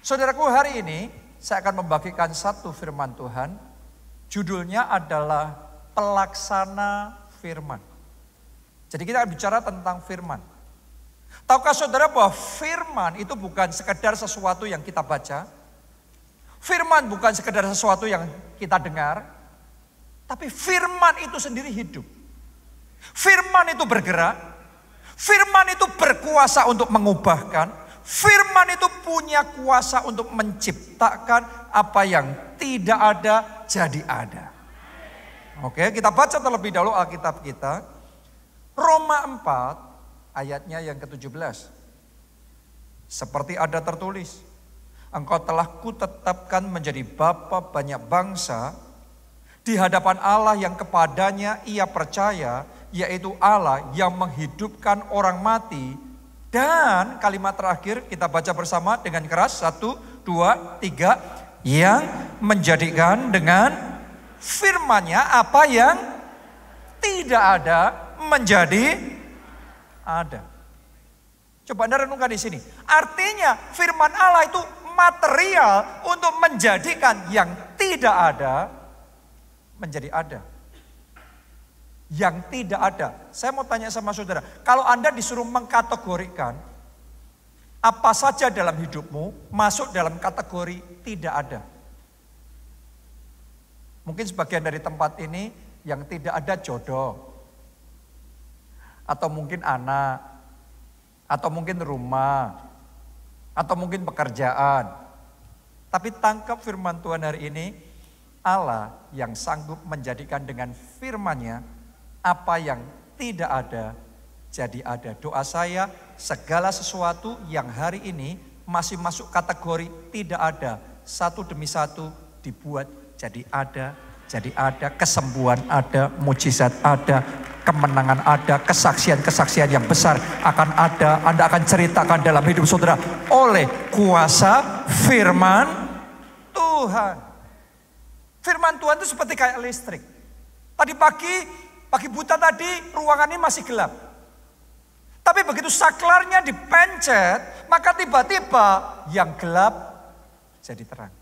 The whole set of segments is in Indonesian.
Saudaraku, hari ini saya akan membagikan satu firman Tuhan. Judulnya adalah pelaksana firman. Jadi kita akan bicara tentang firman. Tahukah saudara bahwa firman itu bukan sekedar sesuatu yang kita baca. Firman bukan sekedar sesuatu yang kita dengar. Tapi firman itu sendiri hidup. Firman itu bergerak. Firman itu berkuasa untuk mengubahkan. Firman itu punya kuasa untuk menciptakan apa yang tidak ada jadi ada. Oke, kita baca terlebih dahulu Alkitab kita. Roma 4 ayatnya yang ke-17. Seperti ada tertulis, engkau telah kutetapkan menjadi bapa banyak bangsa di hadapan Allah yang kepadanya ia percaya, yaitu Allah yang menghidupkan orang mati. Dan kalimat terakhir kita baca bersama dengan keras. 1, 2, 3. Yang menjadikan dengan firman-Nya apa yang tidak ada menjadi ada. Coba Anda renungkan di sini. Artinya firman Allah itu material untuk menjadikan yang tidak ada menjadi ada. Yang tidak ada. Saya mau tanya sama saudara, kalau Anda disuruh mengkategorikan apa saja dalam hidupmu masuk dalam kategori tidak ada. Mungkin sebagian dari tempat ini yang tidak ada jodoh. Atau mungkin anak. Atau mungkin rumah. Atau mungkin pekerjaan. Tapi tangkap firman Tuhan hari ini, Allah yang sanggup menjadikan dengan firman-Nya apa yang tidak ada jadi ada. Doa saya, segala sesuatu yang hari ini masih masuk kategori tidak ada, satu demi satu dibuat jadi ada. Jadi ada, kesembuhan ada, mujizat ada, kemenangan ada, kesaksian-kesaksian yang besar akan ada. Anda akan ceritakan dalam hidup saudara oleh kuasa firman Tuhan. Firman Tuhan itu seperti kayak listrik. Tadi pagi buta tadi ruangan ini masih gelap. Tapi begitu saklarnya dipencet, maka tiba-tiba yang gelap jadi terang.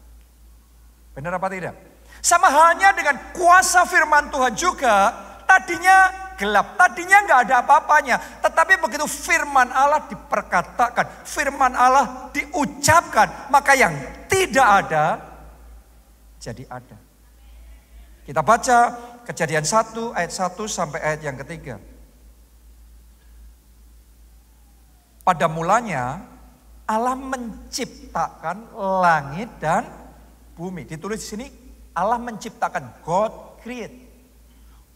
Benar apa tidak? Sama halnya dengan kuasa firman Tuhan juga, tadinya gelap, tadinya nggak ada apa-apanya. Tetapi begitu firman Allah diperkatakan, firman Allah diucapkan, maka yang tidak ada jadi ada. Kita baca Kejadian 1 ayat 1 sampai ayat yang ketiga. Pada mulanya Allah menciptakan langit dan bumi. Ditulis di sini Allah menciptakan, God create.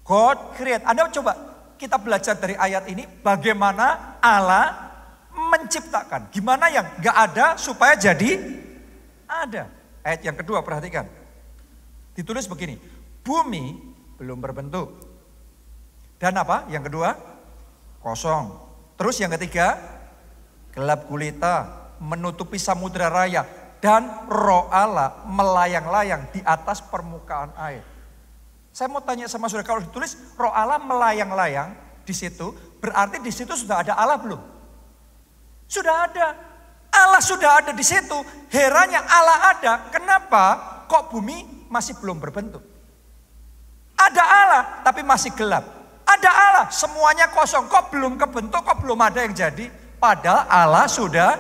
God create. Anda coba kita belajar dari ayat ini bagaimana Allah menciptakan. Gimana yang gak ada supaya jadi ada. Ayat yang kedua perhatikan. Ditulis begini, bumi belum berbentuk. Dan apa? Yang kedua, kosong. Terus yang ketiga, gelap gulita menutupi samudra raya. Dan roh Allah melayang-layang di atas permukaan air. Saya mau tanya sama saudara, kalau ditulis roh Allah melayang-layang di situ, berarti di situ sudah ada Allah belum? Sudah ada. Allah sudah ada di situ. Herannya Allah ada. Kenapa kok bumi masih belum berbentuk? Ada Allah tapi masih gelap. Ada Allah semuanya kosong. Kok belum kebentuk, kok belum ada yang jadi? Padahal Allah sudah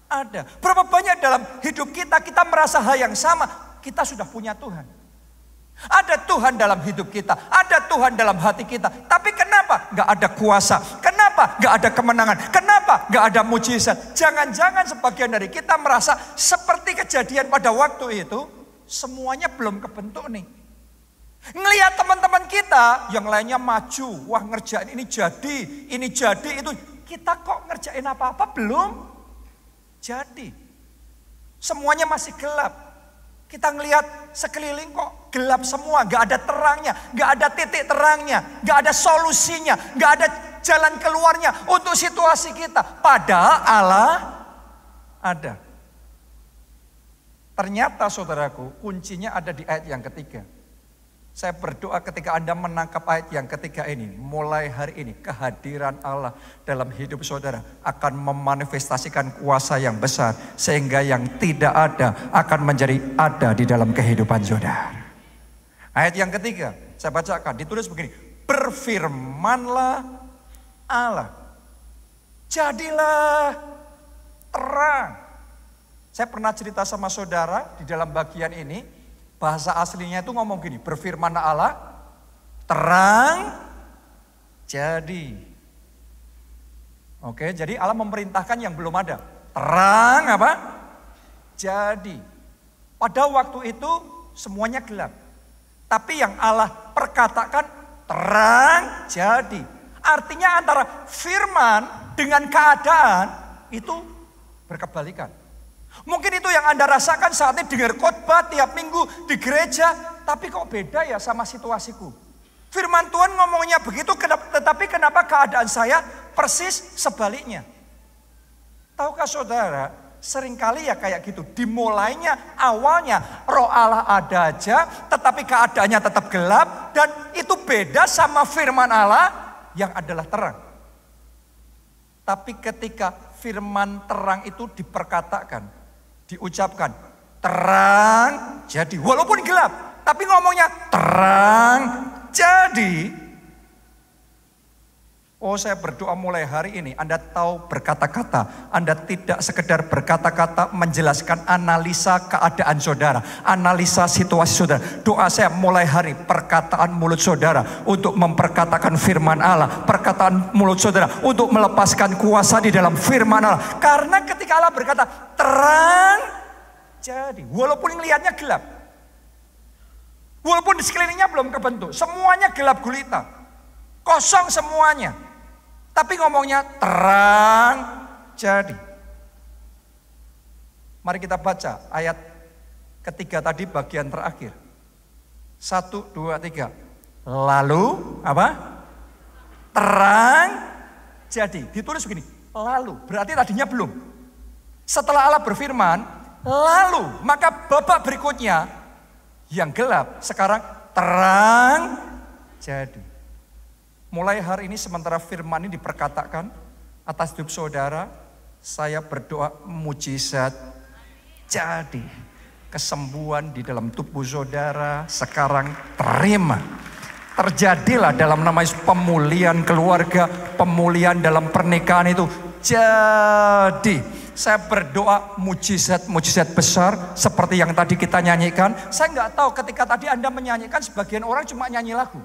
ada. Berapa banyak dalam hidup kita merasa hal yang sama. Kita sudah punya Tuhan. Ada Tuhan dalam hidup kita. Ada Tuhan dalam hati kita. Tapi kenapa gak ada kuasa? Kenapa gak ada kemenangan? Kenapa gak ada mujizat? Jangan-jangan sebagian dari kita merasa seperti kejadian pada waktu itu. Semuanya belum kebentuk nih. Ngelihat teman-teman kita yang lainnya maju, wah ngerjain ini jadi itu. Kita kok ngerjain apa-apa belum jadi. Semuanya masih gelap. Kita ngelihat sekeliling kok gelap semua, gak ada terangnya, gak ada titik terangnya, gak ada solusinya, gak ada jalan keluarnya untuk situasi kita. Padahal Allah ada. Ternyata saudaraku, kuncinya ada di ayat yang ketiga. Saya berdoa ketika Anda menangkap ayat yang ketiga ini, mulai hari ini kehadiran Allah dalam hidup saudara akan memanifestasikan kuasa yang besar. Sehingga yang tidak ada akan menjadi ada di dalam kehidupan saudara. Ayat yang ketiga, saya bacakan, ditulis begini. Berfirmanlah Allah, jadilah terang. Saya pernah cerita sama saudara di dalam bagian ini. Bahasa aslinya itu ngomong gini, berfirman Allah, terang jadi. Oke, jadi Allah memerintahkan yang belum ada. Terang apa? Jadi. Pada waktu itu semuanya gelap. Tapi yang Allah perkatakan terang jadi. Artinya antara firman dengan keadaan itu berkebalikan. Mungkin itu yang Anda rasakan saat ini dengar khotbah tiap minggu di gereja. Tapi kok beda ya sama situasiku. Firman Tuhan ngomongnya begitu, tetapi kenapa keadaan saya persis sebaliknya. Tahukah saudara, seringkali ya kayak gitu. Dimulainya awalnya roh Allah ada aja, tetapi keadaannya tetap gelap. Dan itu beda sama firman Allah yang adalah terang. Tapi ketika firman terang itu diperkatakan, diucapkan, terang jadi. Walaupun gelap, tapi ngomongnya terang jadi. Oh, saya berdoa mulai hari ini Anda tahu berkata-kata. Anda tidak sekedar berkata-kata menjelaskan analisa keadaan saudara, analisa situasi saudara. Doa saya mulai hari perkataan mulut saudara untuk memperkatakan firman Allah. Perkataan mulut saudara untuk melepaskan kuasa di dalam firman Allah. Karena ketika Allah berkata terang jadi, walaupun melihatnya gelap, walaupun di sekelilingnya belum kebentuk, semuanya gelap gulita, kosong semuanya. Tapi ngomongnya terang jadi. Mari kita baca ayat ketiga tadi bagian terakhir. 1, 2, 3. Lalu apa? Terang jadi. Ditulis begini. Lalu. Berarti tadinya belum. Setelah Allah berfirman. Lalu. Maka babak berikutnya. Yang gelap. Sekarang terang jadi. Mulai hari ini sementara firman ini diperkatakan atas hidup saudara, saya berdoa mujizat jadi. Kesembuhan di dalam tubuh saudara sekarang terima. Terjadilah dalam nama Yesus pemulihan keluarga, pemulihan dalam pernikahan itu jadi. Saya berdoa mujizat-mujizat besar seperti yang tadi kita nyanyikan. Saya nggak tahu ketika tadi Anda menyanyikan, sebagian orang cuma nyanyi lagu.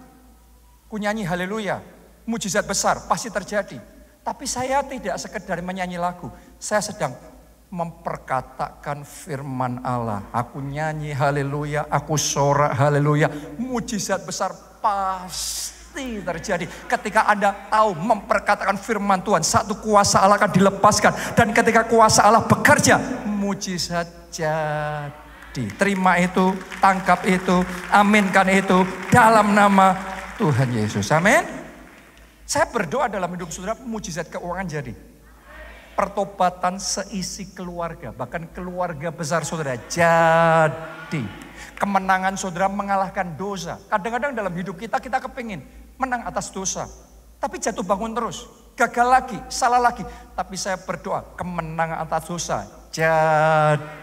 Ku nyanyi haleluya, mujizat besar pasti terjadi. Tapi saya tidak sekedar menyanyi lagu. Saya sedang memperkatakan firman Allah. Aku nyanyi haleluya, aku sorak haleluya. Mujizat besar pasti terjadi. Ketika Anda tahu memperkatakan firman Tuhan, satu kuasa Allah akan dilepaskan. Dan ketika kuasa Allah bekerja, mujizat jadi. Terima itu, tangkap itu, aminkan itu dalam nama Tuhan Yesus, amin. Saya berdoa dalam hidup saudara mujizat keuangan jadi. Pertobatan seisi keluarga, bahkan keluarga besar saudara jadi. Kemenangan saudara mengalahkan dosa. Kadang-kadang dalam hidup kita kepingin menang atas dosa. Tapi jatuh bangun terus, gagal lagi, salah lagi. Tapi saya berdoa kemenangan atas dosa jadi.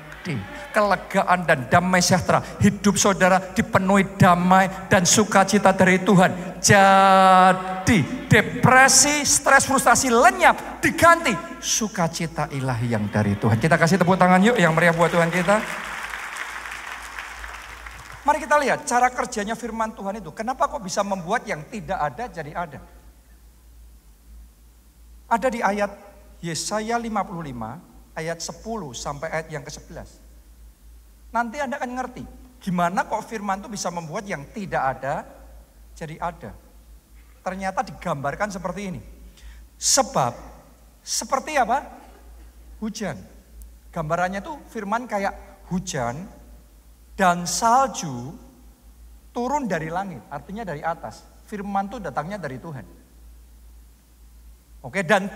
Kelegaan dan damai sejahtera. Hidup saudara dipenuhi damai dan sukacita dari Tuhan. Jadi depresi, stres, frustasi lenyap, diganti sukacita ilahi yang dari Tuhan. Kita kasih tepuk tangan yuk yang meriah buat Tuhan kita. Mari kita lihat cara kerjanya firman Tuhan itu. Kenapa kok bisa membuat yang tidak ada jadi ada? Ada di ayat Yesaya 55. Ayat 10 sampai ayat yang ke-11. Nanti Anda akan ngerti gimana kok firman itu bisa membuat yang tidak ada jadi ada. Ternyata digambarkan seperti ini. Sebab seperti apa? Hujan. Gambarannya tuh firman kayak hujan dan salju turun dari langit. Artinya dari atas. Firman itu datangnya dari Tuhan. Oke, dan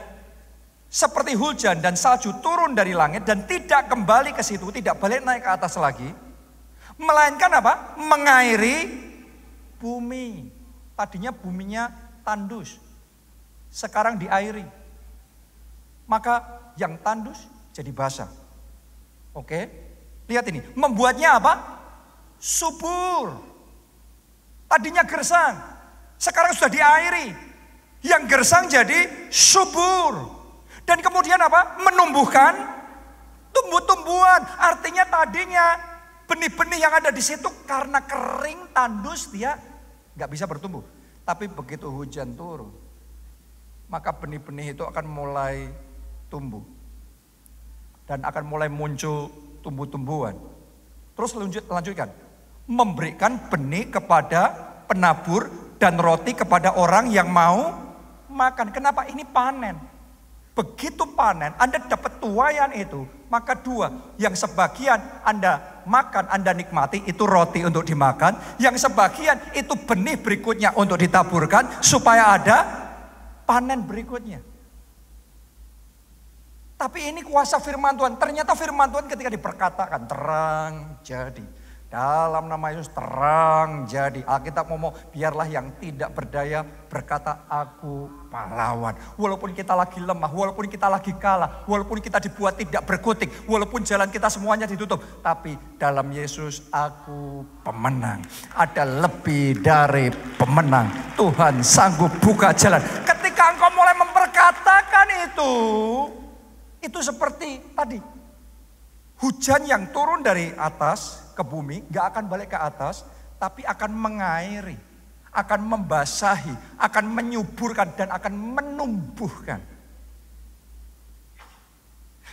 seperti hujan dan salju turun dari langit dan tidak kembali ke situ, tidak balik naik ke atas lagi. Melainkan apa? Mengairi bumi. Tadinya buminya tandus, sekarang diairi. Maka yang tandus jadi basah. Oke, lihat ini. Membuatnya apa? Subur. Tadinya gersang, sekarang sudah diairi. Yang gersang jadi subur. Dan kemudian apa? Menumbuhkan tumbuh-tumbuhan. Artinya tadinya benih-benih yang ada di situ karena kering, tandus, dia nggak bisa bertumbuh. Tapi begitu hujan turun, maka benih-benih itu akan mulai tumbuh. Dan akan mulai muncul tumbuh-tumbuhan. Terus lanjutkan. Memberikan benih kepada penabur dan roti kepada orang yang mau makan. Kenapa? Ini panen. Begitu panen, Anda dapat tuaian itu, maka dua. Yang sebagian Anda makan, Anda nikmati, itu roti untuk dimakan. Yang sebagian itu benih berikutnya untuk ditaburkan, supaya ada panen berikutnya. Tapi ini kuasa firman Tuhan. Ternyata firman Tuhan ketika diperkatakan, terang jadi. Dalam nama Yesus terang jadi. Alkitab ngomong, biarlah yang tidak berdaya berkata, aku pahlawan. Walaupun kita lagi lemah, walaupun kita lagi kalah, walaupun kita dibuat tidak berkutik, walaupun jalan kita semuanya ditutup. Tapi dalam Yesus aku pemenang. Ada lebih dari pemenang. Tuhan sanggup buka jalan. Ketika engkau mulai memperkatakan itu seperti tadi. Hujan yang turun dari atas ke bumi, gak akan balik ke atas, tapi akan mengairi, akan membasahi, akan menyuburkan, dan akan menumbuhkan.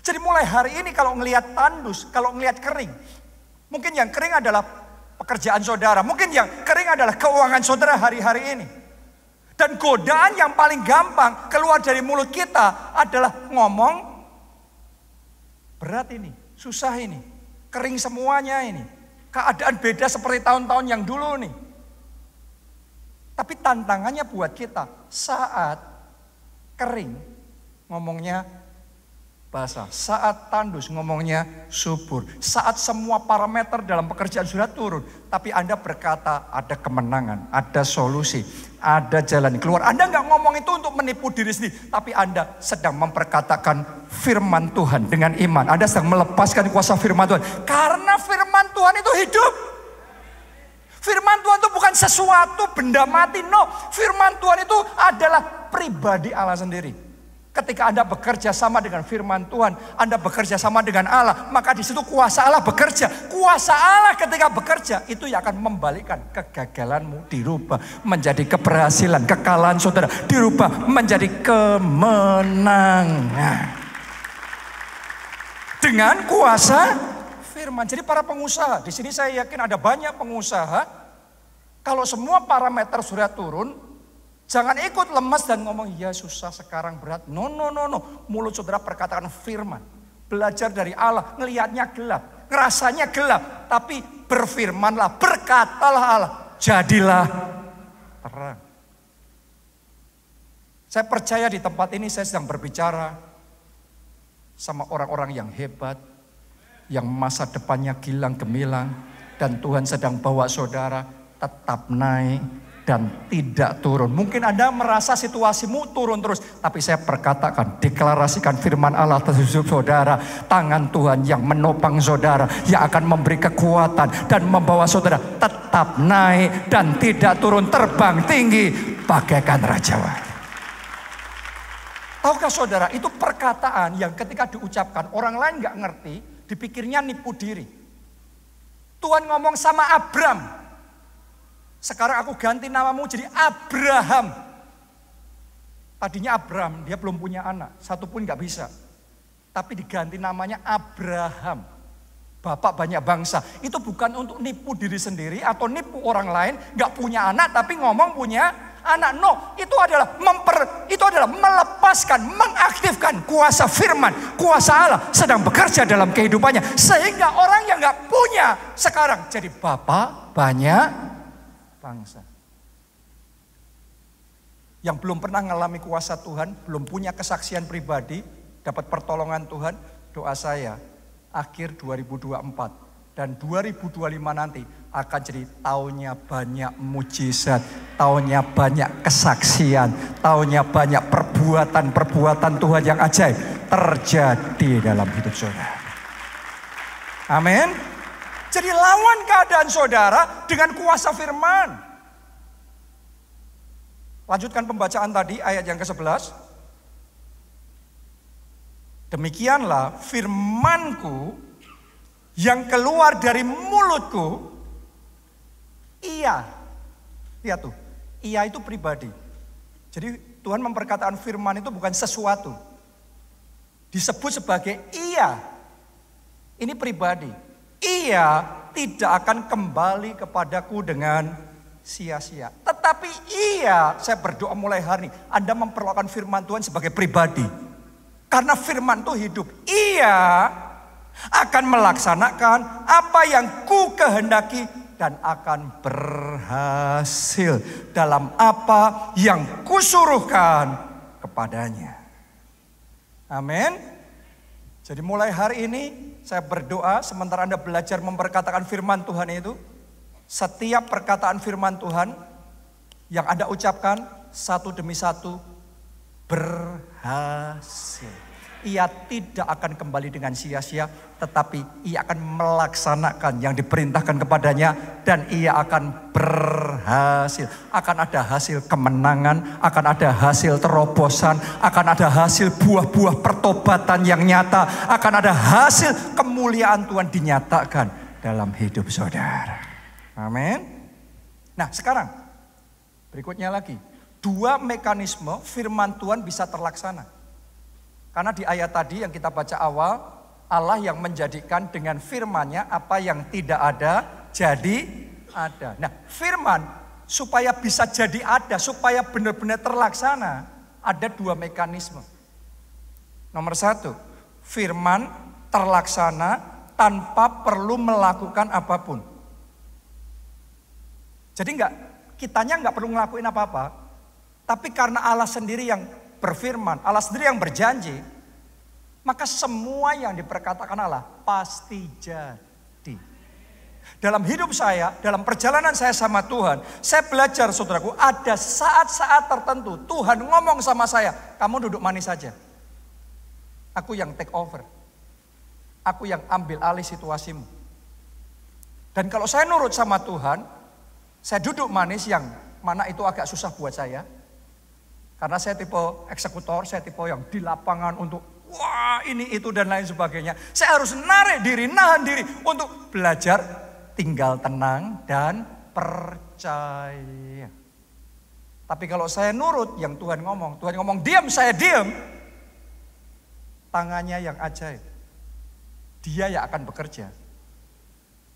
Jadi mulai hari ini kalau ngelihat tandus, kalau ngelihat kering, mungkin yang kering adalah pekerjaan saudara, mungkin yang kering adalah keuangan saudara hari-hari ini. Dan godaan yang paling gampang keluar dari mulut kita adalah ngomong, berat ini, susah ini, kering semuanya ini. Keadaan beda seperti tahun-tahun yang dulu nih. Tapi tantangannya buat kita, saat kering ngomongnya basah, saat tandus ngomongnya subur, saat semua parameter dalam pekerjaan sudah turun, tapi Anda berkata ada kemenangan, ada solusi, ada jalan keluar. Anda nggak ngomong itu untuk menipu diri sendiri, tapi Anda sedang memperkatakan firman Tuhan dengan iman. Anda sedang melepaskan kuasa firman Tuhan, karena firman Tuhan itu hidup. Firman Tuhan itu bukan sesuatu benda mati, no. Firman Tuhan itu adalah pribadi Allah sendiri. Ketika Anda bekerja sama dengan firman Tuhan, Anda bekerja sama dengan Allah, maka di situ kuasa Allah bekerja. Kuasa Allah ketika bekerja, itu yang akan membalikkan kegagalanmu dirubah menjadi keberhasilan, kekalahan saudara dirubah menjadi kemenangan. Dengan kuasa firman. Jadi para pengusaha, di sini saya yakin ada banyak pengusaha, kalau semua parameter sudah turun, jangan ikut lemas dan ngomong, ya susah sekarang berat. No. Mulut saudara perkataan firman. Belajar dari Allah, ngelihatnya gelap, ngerasanya gelap. Tapi berfirmanlah, berkatalah Allah, jadilah terang. Saya percaya di tempat ini saya sedang berbicara sama orang-orang yang hebat, yang masa depannya gilang gemilang, dan Tuhan sedang bawa saudara tetap naik dan tidak turun. Mungkin Anda merasa situasimu turun terus, tapi saya perkatakan, deklarasikan firman Allah atas hidup saudara. Tangan Tuhan yang menopang saudara, yang akan memberi kekuatan dan membawa saudara tetap naik dan tidak turun, terbang tinggi bagaikan rajawan. Tahukah saudara, itu perkataan yang ketika diucapkan orang lain gak ngerti, dipikirnya nipu diri. Tuhan ngomong sama Abram, sekarang aku ganti namamu jadi Abraham. Tadinya Abram, dia belum punya anak, satu pun gak bisa. Tapi diganti namanya Abraham, bapak banyak bangsa. Itu bukan untuk nipu diri sendiri atau nipu orang lain, gak punya anak tapi ngomong punya anak. No, itu adalah melepaskan, mengaktifkan kuasa firman, kuasa Allah sedang bekerja dalam kehidupannya, sehingga orang yang gak punya sekarang jadi bapak banyak bangsa. Yang belum pernah mengalami kuasa Tuhan, belum punya kesaksian pribadi, dapat pertolongan Tuhan, doa saya akhir 2024 Dan 2025 nanti akan jadi tahunnya banyak mujizat, tahunnya banyak kesaksian, tahunnya banyak perbuatan-perbuatan Tuhan yang ajaib terjadi dalam hidup saudara. Amin. Jadi lawan keadaan saudara dengan kuasa firman. Lanjutkan pembacaan tadi ayat yang ke-11. Demikianlah firmanku yang keluar dari mulutku, iya. Lihat tuh, iya itu pribadi. Jadi Tuhan memperkatakan firman itu bukan sesuatu. Disebut sebagai iya. Ini pribadi. Iya tidak akan kembali kepadaku dengan sia-sia. Tetapi iya, saya berdoa mulai hari ini, Anda memperlakukan firman Tuhan sebagai pribadi. Karena firman itu hidup. Iya akan melaksanakan apa yang ku kehendaki dan akan berhasil dalam apa yang kusuruhkan kepadanya. Amin. Jadi mulai hari ini saya berdoa sementara Anda belajar memperkatakan firman Tuhan itu, setiap perkataan firman Tuhan yang Anda ucapkan satu demi satu berhasil. Ia tidak akan kembali dengan sia-sia, tetapi ia akan melaksanakan yang diperintahkan kepadanya dan ia akan berhasil. Akan ada hasil kemenangan, akan ada hasil terobosan, akan ada hasil buah-buah pertobatan yang nyata, akan ada hasil kemuliaan Tuhan dinyatakan dalam hidup saudara. Amin. Nah sekarang berikutnya lagi, dua mekanisme firman Tuhan bisa terlaksana. Karena di ayat tadi yang kita baca awal, Allah yang menjadikan dengan firman-Nya apa yang tidak ada jadi ada. Nah, firman supaya bisa jadi ada, supaya benar-benar terlaksana, ada dua mekanisme. Nomor satu, firman terlaksana tanpa perlu melakukan apapun. Jadi kitanya nggak perlu ngelakuin apa-apa, tapi karena Allah sendiri yang berfirman, Allah sendiri yang berjanji, maka semua yang diperkatakan Allah pasti jadi. Dalam hidup saya, dalam perjalanan saya sama Tuhan, saya belajar saudaraku, ada saat-saat tertentu Tuhan ngomong sama saya, kamu duduk manis saja. Aku yang take over. Aku yang ambil alih situasimu. Dan kalau saya nurut sama Tuhan, saya duduk manis yang mana itu agak susah buat saya. Karena saya tipe eksekutor, saya tipe yang di lapangan untuk wah ini itu dan lain sebagainya. Saya harus narik diri, nahan diri untuk belajar tinggal tenang dan percaya. Tapi kalau saya nurut yang Tuhan ngomong diam, saya diam. Tangannya yang ajaib. Dia yang akan bekerja.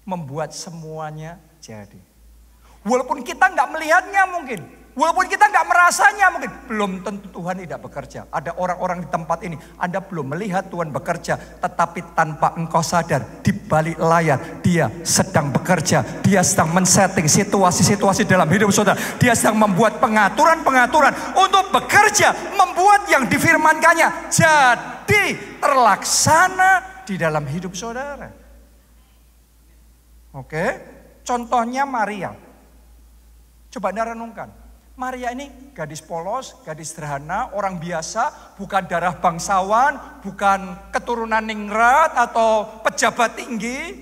Membuat semuanya jadi. Walaupun kita nggak melihatnya mungkin. Walaupun kita nggak merasanya mungkin, belum tentu Tuhan tidak bekerja. Ada orang-orang di tempat ini, Anda belum melihat Tuhan bekerja, tetapi tanpa engkau sadar, di balik layar Dia sedang bekerja. Dia sedang men-setting situasi-situasi dalam hidup saudara. Dia sedang membuat pengaturan-pengaturan untuk bekerja, membuat yang difirmankannya jadi terlaksana di dalam hidup saudara. Oke, contohnya Maria. Coba Anda renungkan. Maria ini gadis polos, gadis sederhana, orang biasa, bukan darah bangsawan, bukan keturunan ningrat atau pejabat tinggi.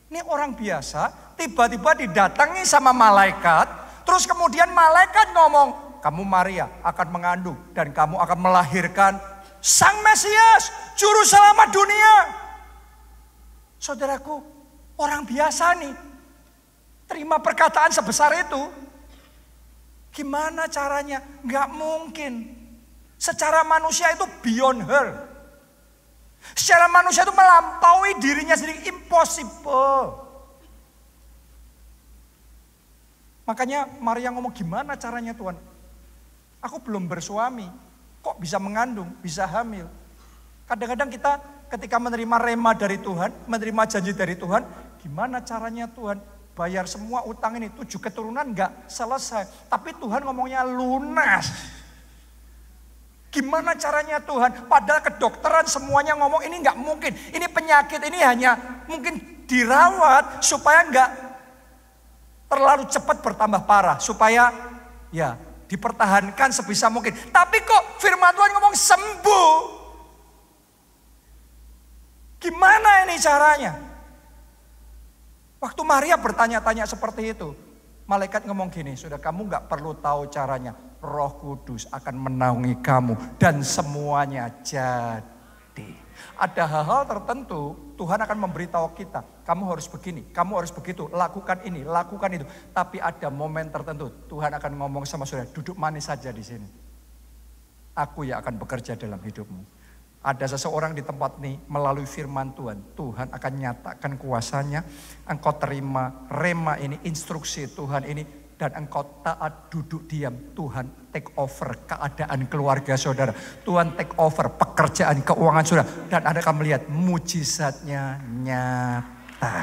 Ini orang biasa, tiba-tiba didatangi sama malaikat, terus kemudian malaikat ngomong, kamu Maria akan mengandung dan kamu akan melahirkan Sang Mesias, Juru Selamat dunia. Saudaraku, orang biasa nih, terima perkataan sebesar itu. Gimana caranya? Nggak mungkin. Secara manusia itu beyond her. Secara manusia itu melampaui dirinya sendiri. Impossible. Makanya Maria ngomong, gimana caranya Tuhan? Aku belum bersuami. Kok bisa mengandung, bisa hamil? Kadang-kadang kita ketika menerima rema dari Tuhan, menerima janji dari Tuhan, gimana caranya Tuhan? Bayar semua utang ini, 7 keturunan enggak selesai. Tapi Tuhan ngomongnya lunas. Gimana caranya Tuhan? Padahal kedokteran semuanya ngomong ini enggak mungkin. Ini penyakit ini hanya mungkin dirawat supaya enggak terlalu cepat bertambah parah, supaya ya dipertahankan sebisa mungkin. Tapi kok firman Tuhan ngomong sembuh? Gimana ini caranya? Waktu Maria bertanya-tanya seperti itu, malaikat ngomong gini, sudah kamu gak perlu tahu caranya. Roh Kudus akan menaungi kamu dan semuanya jadi. Ada hal-hal tertentu Tuhan akan memberitahu kita, kamu harus begini, kamu harus begitu, lakukan ini, lakukan itu. Tapi ada momen tertentu Tuhan akan ngomong sama saudara, duduk manis saja di sini. Aku yang akan bekerja dalam hidupmu. Ada seseorang di tempat ini melalui firman Tuhan. Tuhan akan nyatakan kuasanya. Engkau terima rema ini, instruksi Tuhan ini. Dan engkau taat duduk diam. Tuhan take over keadaan keluarga saudara. Tuhan take over pekerjaan keuangan saudara. Dan Anda akan melihat mujizatnya nyata.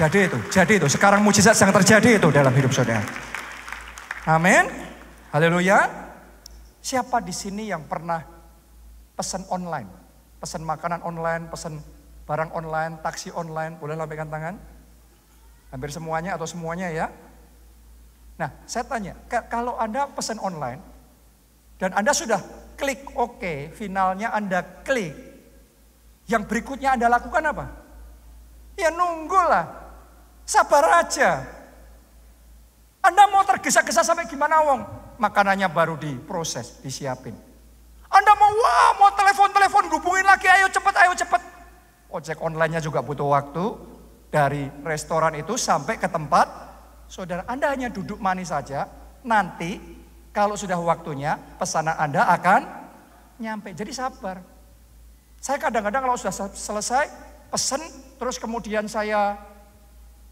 Jadi itu. Sekarang mujizat yang terjadi itu dalam hidup saudara. Amin. Haleluya. Siapa di sini yang pernah pesan online, pesan makanan online, pesan barang online, taksi online, boleh lambaikan tangan? Hampir semuanya atau semuanya ya? Nah, saya tanya, kalau Anda pesan online dan Anda sudah klik OK, finalnya Anda klik, yang berikutnya Anda lakukan apa? Ya nunggulah, sabar aja. Anda mau tergesa-gesa sampai gimana wong? Makanannya baru diproses, disiapin. Anda mau telepon, hubungin lagi, ayo cepet. Ojek online-nya juga butuh waktu. Dari restoran itu sampai ke tempat saudara. Anda hanya duduk manis saja. Nanti kalau sudah waktunya pesanan Anda akan nyampe. Jadi sabar. Saya kadang-kadang kalau sudah selesai pesen, terus kemudian saya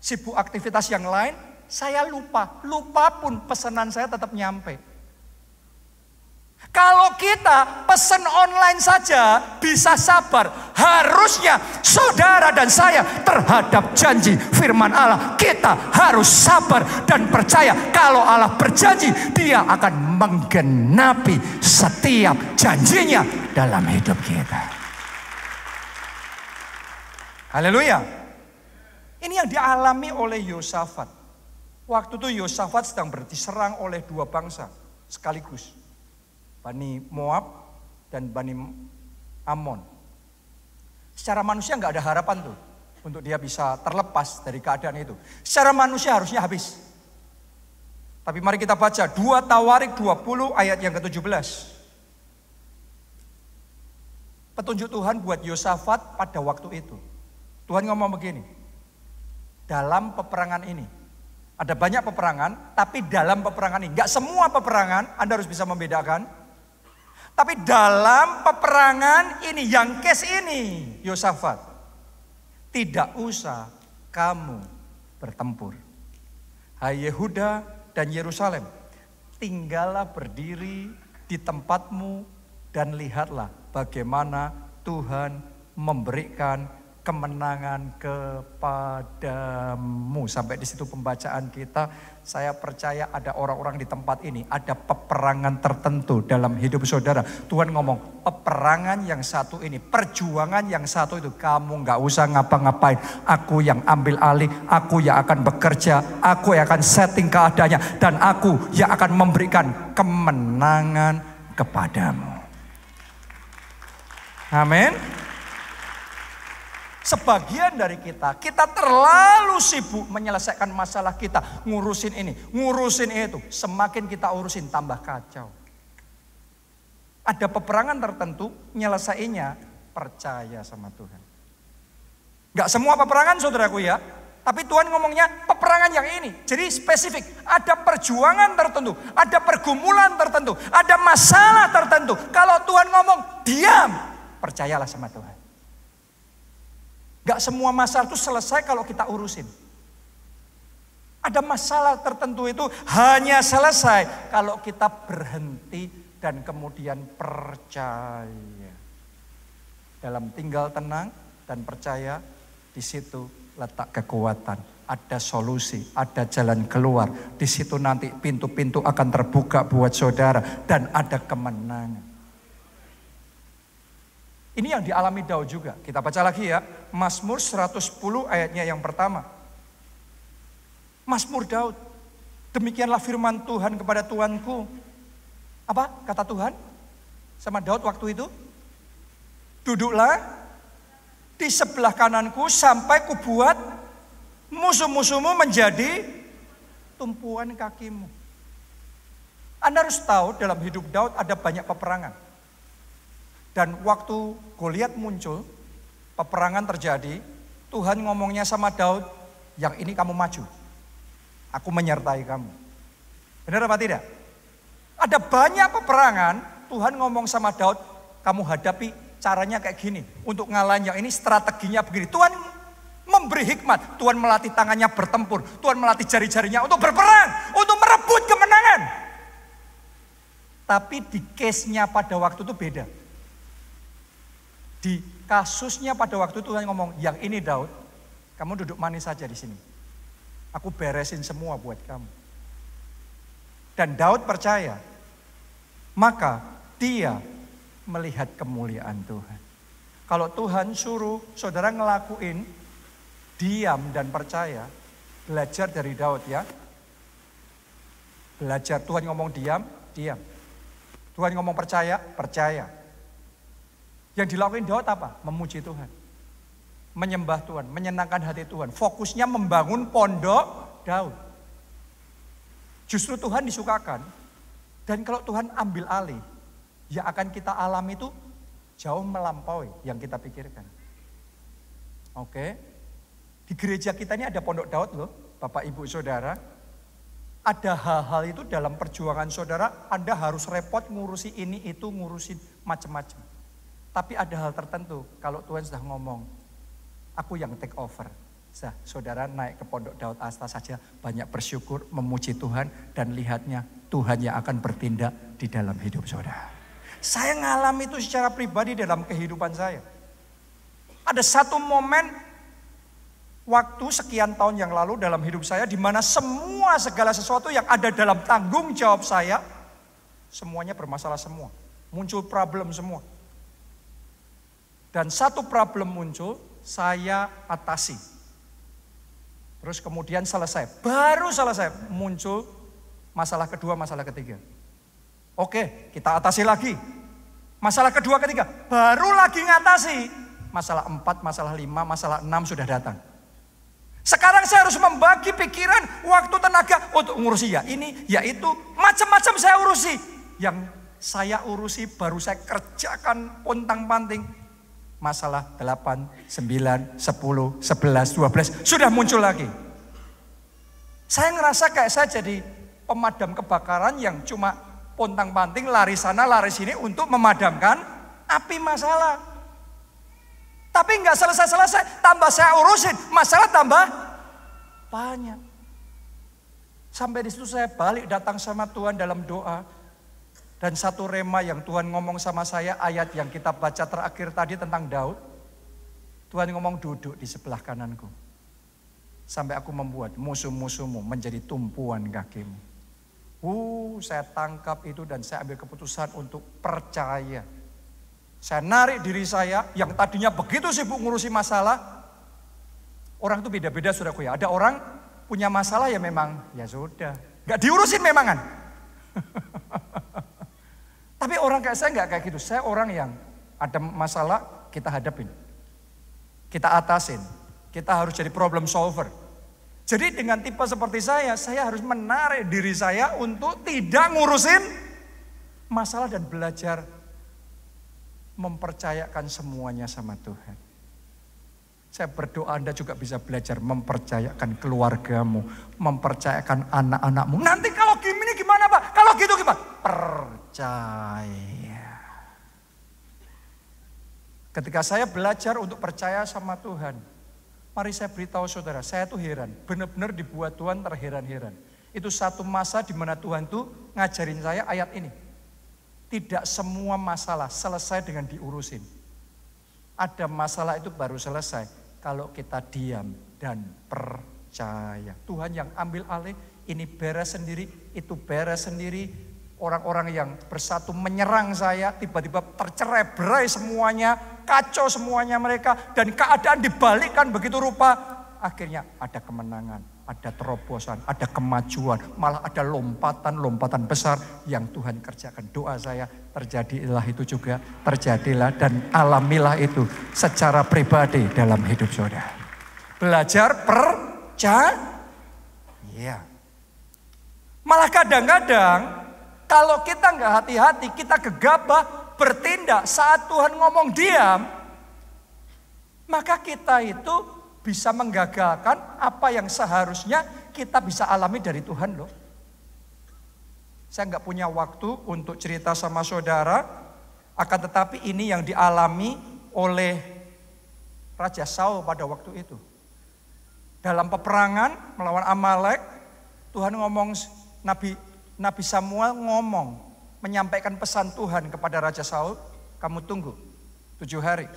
sibuk aktivitas yang lain, saya lupa. Lupa pun pesanan saya tetap nyampe. Kalau kita pesan online saja bisa sabar, harusnya saudara dan saya terhadap janji firman Allah, kita harus sabar dan percaya kalau Allah berjanji, Dia akan menggenapi setiap janjinya dalam hidup kita. Haleluya. Ini yang dialami oleh Yosafat. Waktu itu Yosafat sedang diserang oleh dua bangsa sekaligus. Bani Moab dan Bani Ammon. Secara manusia nggak ada harapan tuh untuk dia bisa terlepas dari keadaan itu. Secara manusia harusnya habis. Tapi mari kita baca 2 Tawarik 20 ayat yang ke-17. Petunjuk Tuhan buat Yosafat pada waktu itu. Tuhan ngomong begini. Dalam peperangan ini, ada banyak peperangan, tapi dalam peperangan ini, nggak semua peperangan Anda harus bisa membedakan. Tapi dalam peperangan ini, yang case ini, Yosafat, tidak usah kamu bertempur. Hai Yehuda dan Yerusalem, tinggallah berdiri di tempatmu dan lihatlah bagaimana Tuhan memberikan kemenangan kepadamu. Sampai di situ pembacaan kita. Saya percaya ada orang-orang di tempat ini, ada peperangan tertentu dalam hidup saudara. Tuhan ngomong, peperangan yang satu ini, perjuangan yang satu itu, kamu gak usah ngapa-ngapain. Aku yang ambil alih, aku yang akan bekerja, aku yang akan setting keadaannya, dan aku yang akan memberikan kemenangan kepadamu. Amin. Sebagian dari kita terlalu sibuk menyelesaikan masalah kita. Ngurusin ini, ngurusin itu. Semakin kita urusin tambah kacau. Ada peperangan tertentu, nyelesainya percaya sama Tuhan. Gak semua peperangan saudaraku ya. Tapi Tuhan ngomongnya peperangan yang ini. Jadi spesifik, ada perjuangan tertentu, ada pergumulan tertentu, ada masalah tertentu. Kalau Tuhan ngomong, diam, percayalah sama Tuhan. Gak semua masalah itu selesai kalau kita urusin. Ada masalah tertentu itu hanya selesai kalau kita berhenti dan kemudian percaya. Dalam tinggal tenang dan percaya, di situ letak kekuatan. Ada solusi, ada jalan keluar. Di situ nanti pintu-pintu akan terbuka buat saudara dan ada kemenangan. Ini yang dialami Daud juga. Kita baca lagi ya. Mazmur 110 ayatnya yang pertama. Mazmur Daud. Demikianlah firman Tuhan kepada Tuanku. Apa kata Tuhan sama Daud waktu itu? Duduklah di sebelah kananku sampai kubuat musuh-musuhmu menjadi tumpuan kakimu. Anda harus tahu dalam hidup Daud ada banyak peperangan. Dan waktu Goliat muncul, peperangan terjadi, Tuhan ngomongnya sama Daud, yang ini kamu maju. Aku menyertai kamu. Benar apa tidak? Ada banyak peperangan, Tuhan ngomong sama Daud, kamu hadapi caranya kayak gini. Untuk ngalahin yang ini strateginya begini. Tuhan memberi hikmat, Tuhan melatih tangannya bertempur, Tuhan melatih jari-jarinya untuk berperang, untuk merebut kemenangan. Tapi di case-nya pada waktu itu beda. Di kasusnya pada waktu itu Tuhan ngomong, yang ini Daud, kamu duduk manis saja di sini. Aku beresin semua buat kamu. Dan Daud percaya, maka dia melihat kemuliaan Tuhan. Kalau Tuhan suruh saudara ngelakuin, diam dan percaya, belajar dari Daud ya. Belajar, Tuhan ngomong diam, diam. Tuhan ngomong percaya, percaya. Yang dilakukan Daud apa? Memuji Tuhan. Menyembah Tuhan, menyenangkan hati Tuhan. Fokusnya membangun pondok Daud. Justru Tuhan disukakan. Dan kalau Tuhan ambil alih, yang akan kita alami itu jauh melampaui yang kita pikirkan. Oke. Di gereja kita ini ada pondok Daud loh, Bapak Ibu Saudara. Ada hal-hal itu dalam perjuangan saudara, Anda harus repot ngurusi ini, itu, ngurusin macam-macam. Tapi ada hal tertentu, kalau Tuhan sudah ngomong, aku yang take over. Saudara naik ke pondok Daud Asta saja, banyak bersyukur, memuji Tuhan, dan lihatnya Tuhan yang akan bertindak di dalam hidup saudara. Saya ngalami itu secara pribadi dalam kehidupan saya. Ada satu momen waktu sekian tahun yang lalu dalam hidup saya, di mana semua segala sesuatu yang ada dalam tanggung jawab saya, semuanya bermasalah semua. Muncul problem semua. Dan satu problem muncul, saya atasi. Terus kemudian selesai. Baru selesai, muncul masalah kedua, masalah ketiga. Oke, kita atasi lagi. Masalah kedua, ketiga. Baru lagi ngatasi. Masalah 4, masalah 5, masalah 6 sudah datang. Sekarang saya harus membagi pikiran, waktu, tenaga untuk ngurusi ya ini, ya itu, macam-macam saya urusi. Yang saya urusi baru saya kerjakan pontang-panting. Masalah 8, 9, 10, 11, 12 sudah muncul lagi. Saya ngerasa kayak saya jadi pemadam kebakaran yang cuma pontang-panting lari sana lari sini untuk memadamkan api masalah. Tapi nggak selesai-selesai, tambah saya urusin, masalah tambah banyak. Sampai di situ saya balik datang sama Tuhan dalam doa. Dan satu rema yang Tuhan ngomong sama saya, ayat yang kita baca terakhir tadi tentang Daud. Tuhan ngomong duduk di sebelah kananku. Sampai aku membuat musuh-musuhmu menjadi tumpuan kakimu. Saya tangkap itu dan saya ambil keputusan untuk percaya. Saya narik diri saya yang tadinya begitu sibuk ngurusi masalah. Orang itu beda-beda saudaraku ya. Ada orang punya masalah ya memang ya sudah. Gak diurusin memang kan. Tapi orang kayak saya gak kayak gitu. Saya orang yang ada masalah kita hadapin. Kita atasin. Kita harus jadi problem solver. Jadi dengan tipe seperti saya harus menarik diri saya untuk tidak ngurusin masalah dan belajar mempercayakan semuanya sama Tuhan. Saya berdoa Anda juga bisa belajar mempercayakan keluargamu, mempercayakan anak-anakmu. Nanti kalau gini gimana Pak? Kalau gitu gimana? Percaya. Ketika saya belajar untuk percaya sama Tuhan, mari saya beritahu saudara, saya tuh heran, benar-benar dibuat Tuhan terheran-heran. Itu satu masa di mana Tuhan tuh ngajarin saya ayat ini. Tidak semua masalah selesai dengan diurusin. Ada masalah itu baru selesai kalau kita diam dan percaya. Tuhan yang ambil alih, ini beres sendiri, itu beres sendiri. Orang-orang yang bersatu menyerang saya, tiba-tiba tercerai-berai semuanya kacau semuanya mereka. Dan keadaan dibalikkan begitu rupa. Akhirnya ada kemenangan, ada terobosan, ada kemajuan. Malah ada lompatan-lompatan besar yang Tuhan kerjakan. Doa saya, terjadilah itu juga. Terjadilah dan alamilah itu secara pribadi dalam hidup saudara. Belajar percaya. Malah kadang-kadang kalau kita nggak hati-hati, kita gegabah bertindak saat Tuhan ngomong diam, maka kita itu bisa menggagalkan apa yang seharusnya kita bisa alami dari Tuhan loh. Saya nggak punya waktu untuk cerita sama saudara, akan tetapi ini yang dialami oleh Raja Saul pada waktu itu. Dalam peperangan melawan Amalek, Tuhan ngomong, Nabi Samuel ngomong, menyampaikan pesan Tuhan kepada Raja Saul, kamu tunggu 7 hari.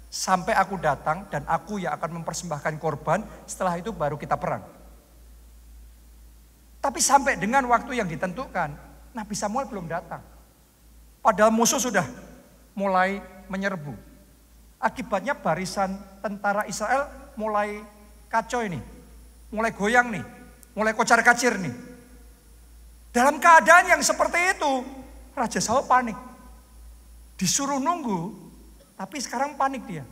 Sampai aku datang dan aku yang akan mempersembahkan korban, setelah itu baru kita perang. Tapi sampai dengan waktu yang ditentukan, Nabi Samuel belum datang. Padahal musuh sudah mulai menyerbu. Akibatnya barisan tentara Israel mulai kacau ini, mulai goyang nih, mulai kocar-kacir nih. Dalam keadaan yang seperti itu, Raja Saul panik. Disuruh nunggu, tapi sekarang panik dia.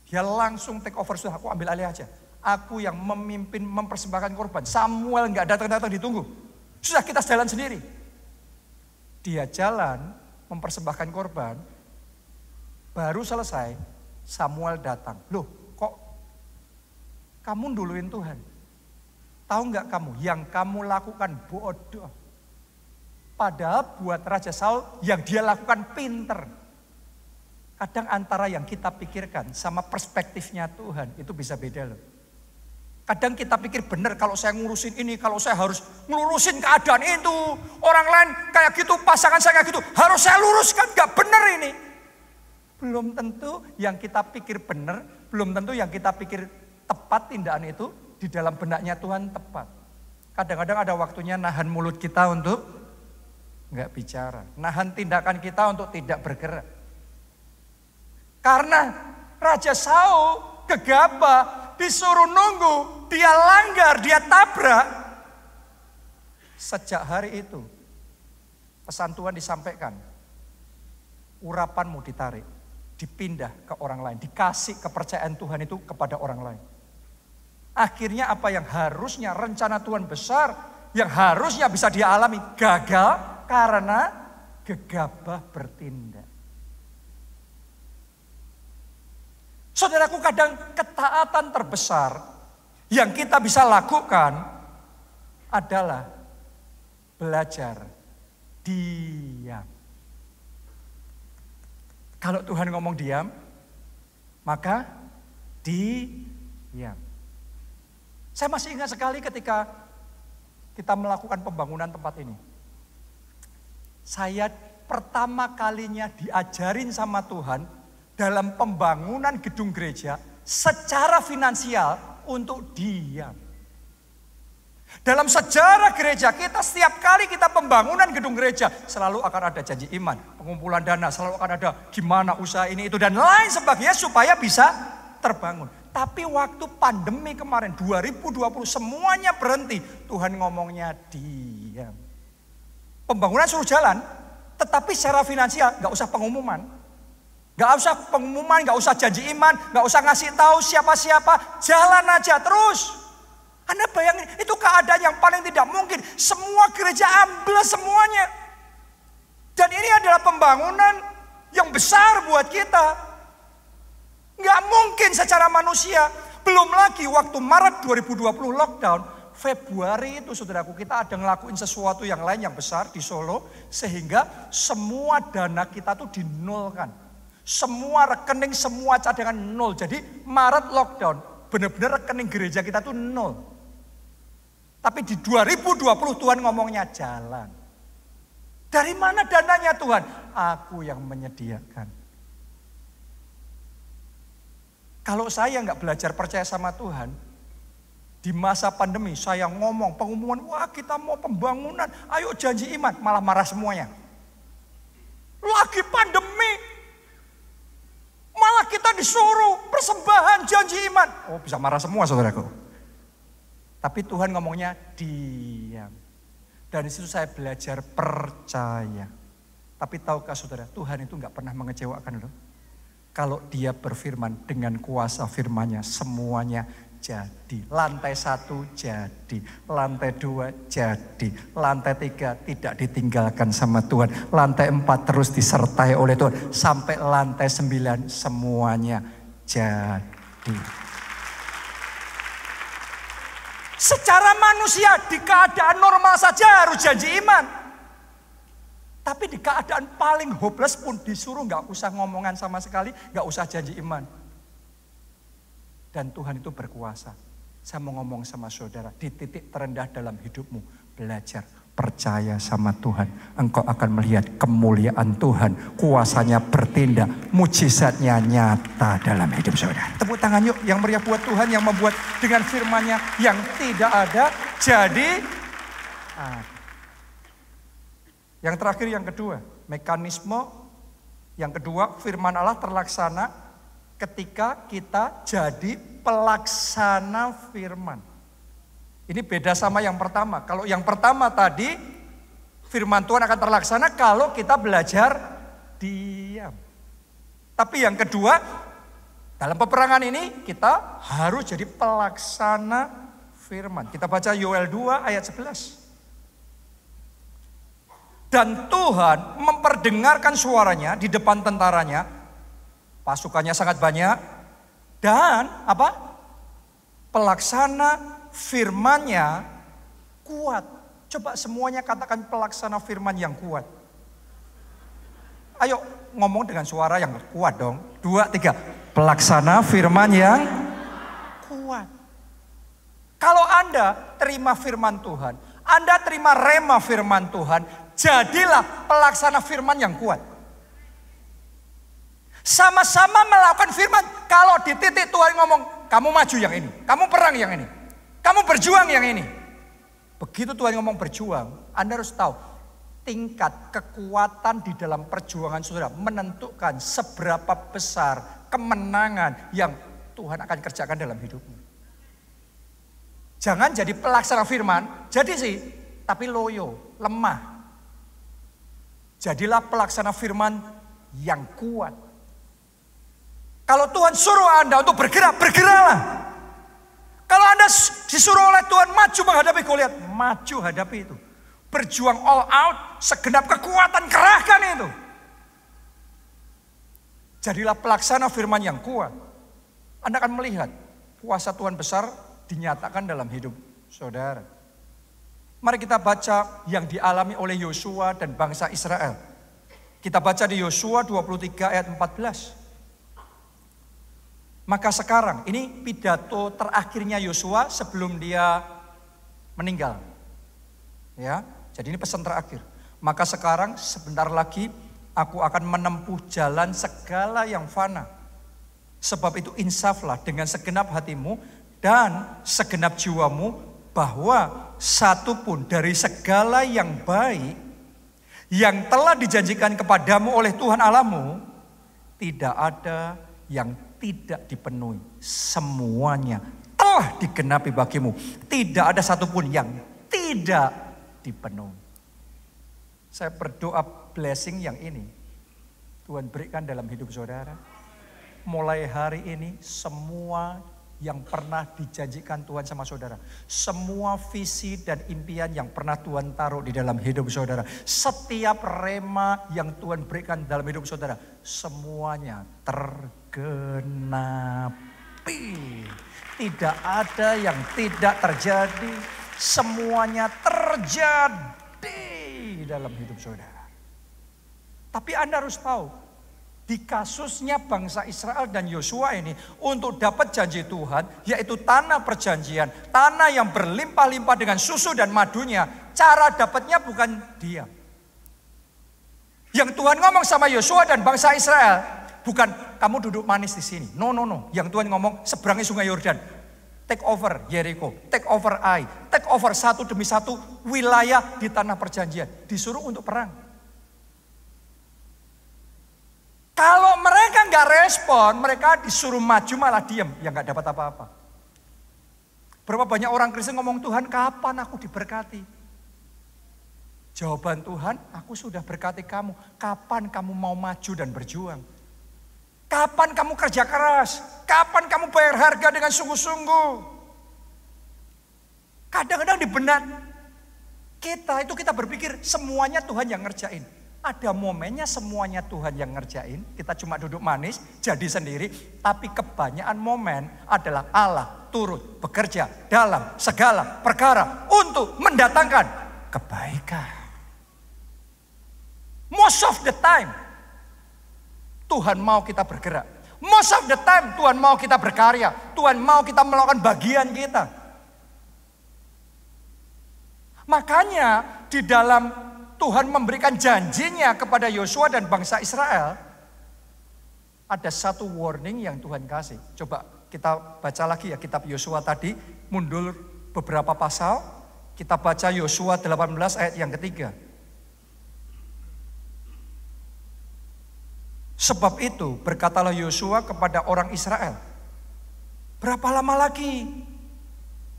Dia langsung take over, sudah aku ambil alih aja. Aku yang memimpin mempersembahkan korban. Samuel nggak datang-datang ditunggu. Sudah kita jalan sendiri. Dia jalan mempersembahkan korban. Baru selesai, Samuel datang. Loh, kok kamu duluin Tuhan? Tahu nggak kamu, yang kamu lakukan bodoh. Padahal buat Raja Saul, yang dia lakukan pinter. Kadang antara yang kita pikirkan sama perspektifnya Tuhan, itu bisa beda loh. Kadang kita pikir benar kalau saya ngurusin ini, kalau saya harus ngelurusin keadaan itu. Orang lain kayak gitu, pasangan saya kayak gitu, harus saya luruskan, nggak benar ini. Belum tentu yang kita pikir benar, belum tentu yang kita pikir tepat tindakan itu di dalam benaknya Tuhan tepat. Kadang-kadang ada waktunya nahan mulut kita untuk nggak bicara. Nahan tindakan kita untuk tidak bergerak. Karena Raja Saul gegabah, disuruh nunggu, dia langgar, dia tabrak. Sejak hari itu, pesan Tuhan disampaikan. Urapanmu ditarik, dipindah ke orang lain. Dikasih kepercayaan Tuhan itu kepada orang lain. Akhirnya apa yang harusnya rencana Tuhan besar, yang harusnya bisa dia alami, gagal karena gegabah bertindak. Saudaraku, kadang ketaatan terbesar yang kita bisa lakukan adalah belajar diam. Kalau Tuhan ngomong diam, maka diam. Saya masih ingat sekali ketika kita melakukan pembangunan tempat ini. Saya pertama kalinya diajarin sama Tuhan dalam pembangunan gedung gereja secara finansial untuk diam. Dalam sejarah gereja kita, setiap kali kita pembangunan gedung gereja selalu akan ada janji iman, pengumpulan dana, selalu akan ada gimana usaha ini itu dan lain sebagainya supaya bisa terbangun. Tapi waktu pandemi kemarin 2020 semuanya berhenti. Tuhan ngomongnya diam. Pembangunan suruh jalan, tetapi secara finansial gak usah pengumuman. Gak usah pengumuman, gak usah janji iman, gak usah ngasih tahu siapa-siapa. Jalan aja terus. Anda bayangin, itu keadaan yang paling tidak mungkin. Semua gereja ambles semuanya. Dan ini adalah pembangunan yang besar buat kita. Nggak mungkin secara manusia. Belum lagi waktu Maret 2020 lockdown, Februari itu saudaraku kita ada ngelakuin sesuatu yang lain yang besar di Solo. Sehingga semua dana kita tuh dinolkan. Semua rekening, semua cadangan nol. Jadi Maret lockdown, benar-benar rekening gereja kita tuh nol. Tapi di 2020 Tuhan ngomongnya jalan. Dari mana dananya Tuhan? Aku yang menyediakan. Kalau saya nggak belajar percaya sama Tuhan, di masa pandemi saya ngomong pengumuman, wah kita mau pembangunan, ayo janji iman, malah marah semuanya. Lagi pandemi, kita disuruh persembahan janji iman. Oh, bisa marah semua saudaraku. Tapi Tuhan ngomongnya diam. Dan di situ saya belajar percaya. Tapi tahukah saudara, Tuhan itu gak pernah mengecewakan loh. Kalau dia berfirman dengan kuasa firman-Nya semuanya jadi. Lantai 1 jadi, lantai 2 jadi, lantai 3 tidak ditinggalkan sama Tuhan. Lantai 4 terus disertai oleh Tuhan. Sampai lantai 9 semuanya jadi. Secara manusia di keadaan normal saja harus janji iman. Tapi di keadaan paling hopeless pun disuruh gak usah ngomongan sama sekali, gak usah janji iman. Dan Tuhan itu berkuasa. Saya mau ngomong sama saudara, di titik terendah dalam hidupmu, belajar, percaya sama Tuhan. Engkau akan melihat kemuliaan Tuhan, kuasanya bertindak, mujizatnya nyata dalam hidup saudara. Tepuk tangan yuk, yang meriah buat Tuhan yang membuat dengan firman-Nya yang tidak ada, jadi ada. Yang terakhir, yang kedua, mekanisme yang kedua, firman Allah terlaksana ketika kita jadi pelaksana firman. Ini beda sama yang pertama. Kalau yang pertama tadi, firman Tuhan akan terlaksana kalau kita belajar diam. Tapi yang kedua, dalam peperangan ini kita harus jadi pelaksana firman. Kita baca Yoel 2 ayat 11. Dan Tuhan memperdengarkan suaranya di depan tentaranya. Pasukannya sangat banyak. Dan apa? Pelaksana firman-Nya kuat. Coba semuanya katakan pelaksana firman yang kuat. Ayo ngomong dengan suara yang kuat dong. 2, 3. Pelaksana firman yang kuat. Kalau Anda terima firman Tuhan, Anda terima rema firman Tuhan, jadilah pelaksana firman yang kuat. Sama-sama melakukan firman. Kalau di titik Tuhan ngomong, kamu maju yang ini, kamu perang yang ini, kamu berjuang yang ini. Begitu Tuhan ngomong berjuang, Anda harus tahu tingkat kekuatan di dalam perjuangan saudara menentukan seberapa besar kemenangan yang Tuhan akan kerjakan dalam hidupmu. Jangan jadi pelaksana firman, jadi sih, tapi loyo, lemah. Jadilah pelaksana firman yang kuat. Kalau Tuhan suruh Anda untuk bergerak, bergeraklah. Kalau Anda disuruh oleh Tuhan maju menghadapi Goliat, maju hadapi itu. Berjuang all out, segenap kekuatan kerahkan itu. Jadilah pelaksana firman yang kuat. Anda akan melihat kuasa Tuhan besar dinyatakan dalam hidup saudara. Mari kita baca yang dialami oleh Yosua dan bangsa Israel. Kita baca di Yosua 23 ayat 14. Maka sekarang, ini pidato terakhirnya Yosua sebelum dia meninggal. Ya, jadi ini pesan terakhir. Maka sekarang sebentar lagi aku akan menempuh jalan segala yang fana. Sebab itu insaflah dengan segenap hatimu dan segenap jiwamu, bahwa satu pun dari segala yang baik yang telah dijanjikan kepadamu oleh Tuhan Allahmu tidak ada yang tidak dipenuhi. Semuanya telah digenapi bagimu. Tidak ada satupun yang tidak dipenuhi. Saya berdoa blessing yang ini Tuhan berikan dalam hidup saudara. Mulai hari ini semua yang pernah dijanjikan Tuhan sama saudara. Semua visi dan impian yang pernah Tuhan taruh di dalam hidup saudara. Setiap rema yang Tuhan berikan dalam hidup saudara. Semuanya tergenapi. Tidak ada yang tidak terjadi. Semuanya terjadi dalam hidup saudara. Tapi Anda harus tahu. Di kasusnya bangsa Israel dan Yosua ini untuk dapat janji Tuhan, yaitu tanah perjanjian, tanah yang berlimpah-limpah dengan susu dan madunya, cara dapatnya bukan diam. Yang Tuhan ngomong sama Yosua dan bangsa Israel, bukan kamu duduk manis di sini. No. Yang Tuhan ngomong seberangi sungai Yordan. Take over Jericho, take over Ai, take over satu demi satu wilayah di tanah perjanjian. Disuruh untuk perang. Kalau mereka nggak respon, mereka disuruh maju malah diem, ya nggak dapat apa-apa. Berapa banyak orang Kristen ngomong, Tuhan kapan aku diberkati? Jawaban Tuhan, aku sudah berkati kamu. Kapan kamu mau maju dan berjuang? Kapan kamu kerja keras? Kapan kamu bayar harga dengan sungguh-sungguh? Kadang-kadang di benak kita berpikir semuanya Tuhan yang ngerjain. Ada momennya semuanya Tuhan yang ngerjain. Kita cuma duduk manis, jadi sendiri. Tapi kebanyakan momen adalah Allah turut bekerja dalam segala perkara untuk mendatangkan kebaikan. Most of the time Tuhan mau kita bergerak. Most of the time Tuhan mau kita berkarya. Tuhan mau kita melakukan bagian kita. Makanya di dalam Tuhan memberikan janjinya kepada Yosua dan bangsa Israel. Ada satu warning yang Tuhan kasih. Coba kita baca lagi ya kitab Yosua tadi. Mundur beberapa pasal. Kita baca Yosua 18 ayat yang ketiga. Sebab itu berkatalah Yosua kepada orang Israel. Berapa lama lagi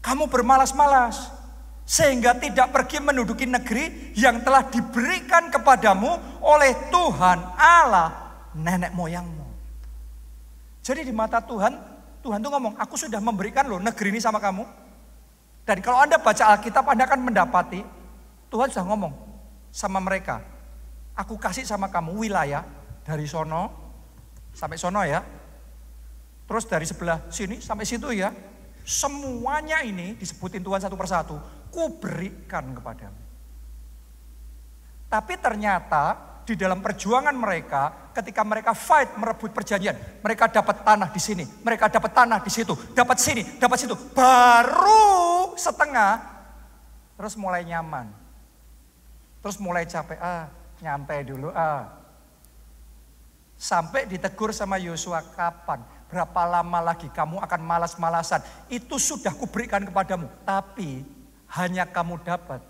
kamu bermalas-malas? Sehingga tidak pergi menduduki negeri yang telah diberikan kepadamu oleh Tuhan Allah nenek moyangmu. Jadi di mata Tuhan, Tuhan tuh ngomong, aku sudah memberikan loh negeri ini sama kamu. Dan kalau Anda baca Alkitab, Anda akan mendapati, Tuhan sudah ngomong sama mereka, aku kasih sama kamu wilayah dari sono sampai sono ya. Terus dari sebelah sini sampai situ ya. Semuanya ini disebutin Tuhan satu persatu. Ku berikan kepadamu. Tapi ternyata di dalam perjuangan mereka, ketika mereka fight merebut perjanjian, mereka dapat tanah di sini, mereka dapat tanah di situ, dapat sini, dapat situ. Baru setengah, terus mulai nyaman. Terus mulai capek, nyantai dulu, Sampai ditegur sama Yosua, kapan? Berapa lama lagi kamu akan malas-malasan? Itu sudah kuberikan kepadamu, tapi hanya kamu dapat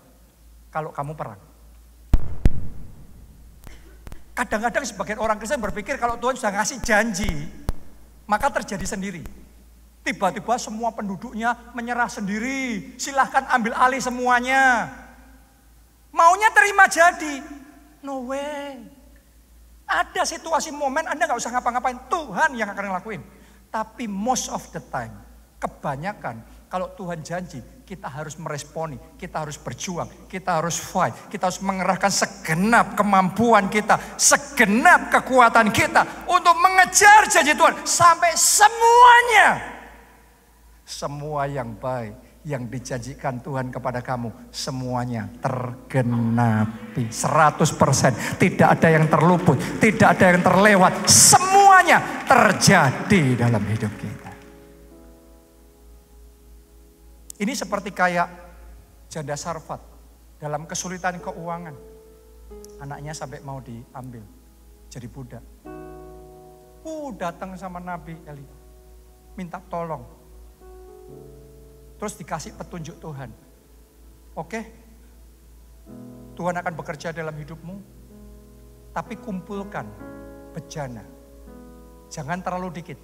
kalau kamu perang. Kadang-kadang sebagian orang Kristen berpikir kalau Tuhan sudah ngasih janji, maka terjadi sendiri. Tiba-tiba semua penduduknya menyerah sendiri. Silahkan ambil alih semuanya. Maunya terima jadi. No way. Ada situasi momen Anda gak usah ngapa-ngapain. Tuhan yang akan ngelakuin. Tapi most of the time, kebanyakan kalau Tuhan janji, kita harus meresponi, kita harus berjuang, kita harus fight, kita harus mengerahkan segenap kemampuan kita, segenap kekuatan kita untuk mengejar janji Tuhan sampai semuanya. Semua yang baik yang dijanjikan Tuhan kepada kamu, semuanya tergenapi 100%. Tidak ada yang terluput, tidak ada yang terlewat, semuanya terjadi dalam hidup kita. Ini seperti kayak janda Sarfat dalam kesulitan keuangan. Anaknya sampai mau diambil jadi budak. Datang sama Nabi Eli, minta tolong. Terus dikasih petunjuk Tuhan. Oke, Tuhan akan bekerja dalam hidupmu, tapi kumpulkan bejana. Jangan terlalu dikit,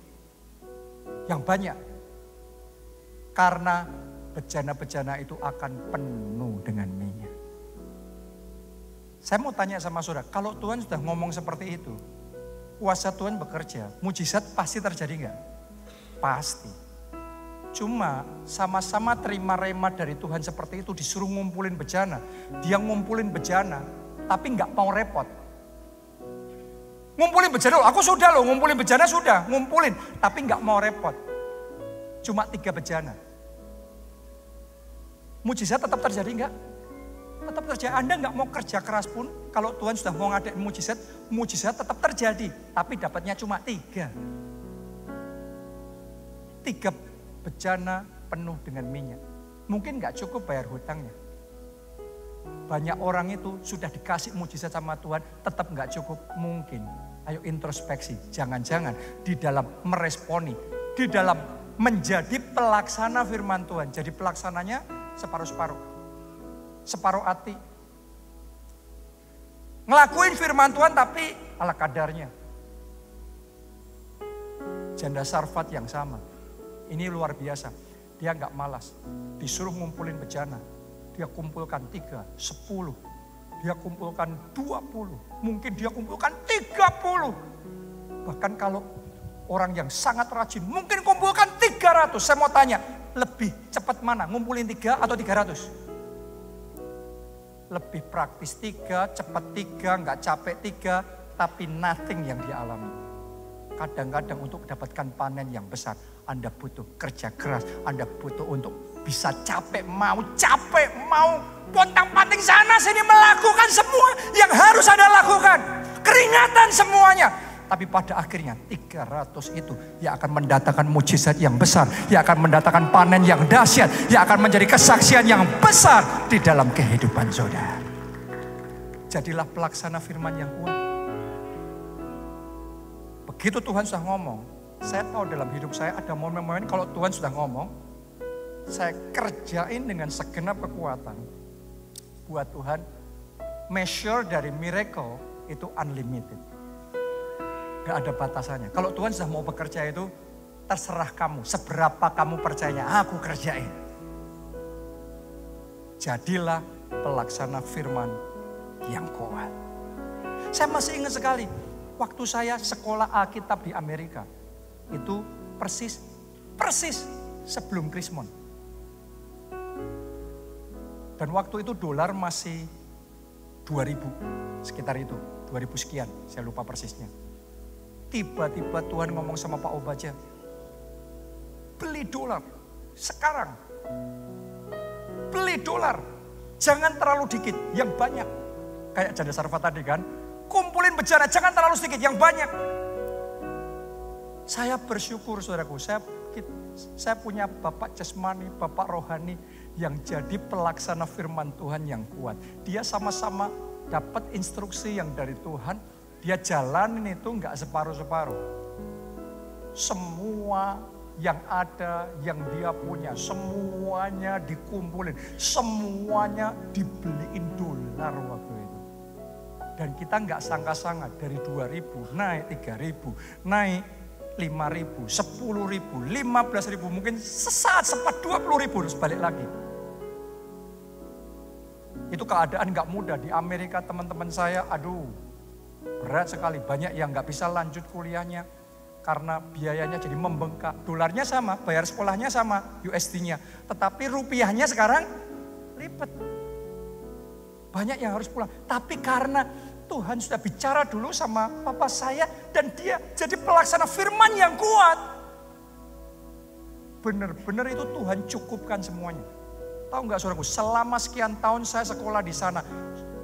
yang banyak. Karena bejana-bejana itu akan penuh dengan minyak. Saya mau tanya sama saudara, kalau Tuhan sudah ngomong seperti itu, kuasa Tuhan bekerja, mujizat pasti terjadi enggak? Pasti. Cuma sama-sama terima rema dari Tuhan seperti itu, disuruh ngumpulin bejana. Dia ngumpulin bejana, tapi enggak mau repot. Ngumpulin bejana, aku sudah loh ngumpulin bejana sudah, ngumpulin. Tapi enggak mau repot. Cuma 3 bejana. Mujizat tetap terjadi enggak? Tetap terjadi. Anda enggak mau kerja keras pun, kalau Tuhan sudah mau ngadain mujizat, mujizat tetap terjadi. Tapi dapatnya cuma 3. 3 bejana penuh dengan minyak. Mungkin enggak cukup bayar hutangnya. Banyak orang itu sudah dikasih mujizat sama Tuhan, tetap enggak cukup. Mungkin. Ayo introspeksi. Jangan-jangan di dalam meresponi, di dalam menjadi pelaksana firman Tuhan. Jadi pelaksananya separuh-separuh. Separuh hati. Ngelakuin firman Tuhan tapi ala kadarnya. Janda Sarfat yang sama. Ini luar biasa. Dia nggak malas. Disuruh ngumpulin bejana. Dia kumpulkan 3, 10. Dia kumpulkan 20. Mungkin dia kumpulkan 30. Bahkan kalau orang yang sangat rajin mungkin kumpulkan 300. Saya mau tanya, lebih cepat mana? Ngumpulin 3 atau 300? Lebih praktis 3, cepat 3, nggak capek 3, tapi nothing yang dialami. Kadang-kadang untuk mendapatkan panen yang besar, Anda butuh kerja keras, Anda butuh untuk bisa capek mau pontang-panting sana sini melakukan semua yang harus Anda lakukan. Keringatan semuanya. Tapi pada akhirnya 300 itu yang akan mendatangkan mujizat yang besar. Yang akan mendatangkan panen yang dahsyat. Yang akan menjadi kesaksian yang besar di dalam kehidupan saudara. Jadilah pelaksana firman yang kuat. Begitu Tuhan sudah ngomong. Saya tahu dalam hidup saya ada momen-momen kalau Tuhan sudah ngomong. Saya kerjain dengan segenap kekuatan. Buat Tuhan, measure dari miracle itu unlimited. Gak ada batasannya. Kalau Tuhan sudah mau bekerja itu, terserah kamu. Seberapa kamu percayanya, aku kerjain. Jadilah pelaksana firman yang kuat. Saya masih ingat sekali, waktu saya sekolah Alkitab di Amerika. Itu persis sebelum Krismon. Dan waktu itu dolar masih 2000, sekitar itu. 2000 sekian, saya lupa persisnya. Tiba-tiba Tuhan ngomong sama Pak Obaja, beli dolar sekarang. Beli dolar, jangan terlalu dikit, yang banyak. Kayak Janda Sarfat tadi kan, kumpulin bejana, jangan terlalu sedikit, yang banyak. Saya bersyukur saudaraku, saya punya bapak jasmani, bapak rohani yang jadi pelaksana firman Tuhan yang kuat. Dia sama-sama dapat instruksi yang dari Tuhan. Dia jalanin itu enggak separuh-separuh. Semua yang ada, yang dia punya, semuanya dikumpulin. Semuanya dibeliin dolar waktu itu. Dan kita enggak sangka-sangka dari 2000 naik 3000, naik 5000, 10.000, 15.000, mungkin sesaat sempat 20.000 terus balik lagi. Itu keadaan enggak mudah di Amerika, teman-teman saya, berat sekali, banyak yang nggak bisa lanjut kuliahnya karena biayanya jadi membengkak. Dolarnya sama, bayar sekolahnya sama, USD-nya. Tetapi rupiahnya sekarang lipat. Banyak yang harus pulang. Tapi karena Tuhan sudah bicara dulu sama papa saya dan dia jadi pelaksana firman yang kuat. Benar-benar itu Tuhan cukupkan semuanya. Tahu nggak saudaraku, selama sekian tahun saya sekolah di sana.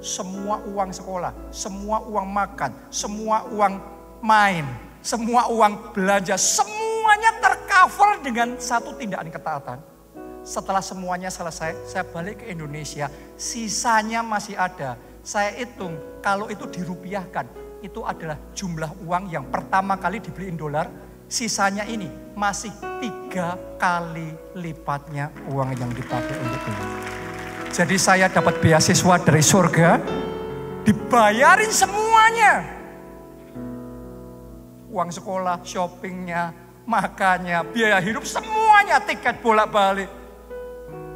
Semua uang sekolah, semua uang makan, semua uang main, semua uang belanja, semuanya tercover dengan satu tindakan ketaatan. Setelah semuanya selesai, saya balik ke Indonesia, sisanya masih ada. Saya hitung, kalau itu dirupiahkan, itu adalah jumlah uang yang pertama kali dibeliin dolar, sisanya ini masih 3 kali lipatnya uang yang dipakai untuk dolar. Jadi saya dapat beasiswa dari surga, dibayarin semuanya. Uang sekolah, shoppingnya, makannya, biaya hidup semuanya, tiket bolak-balik.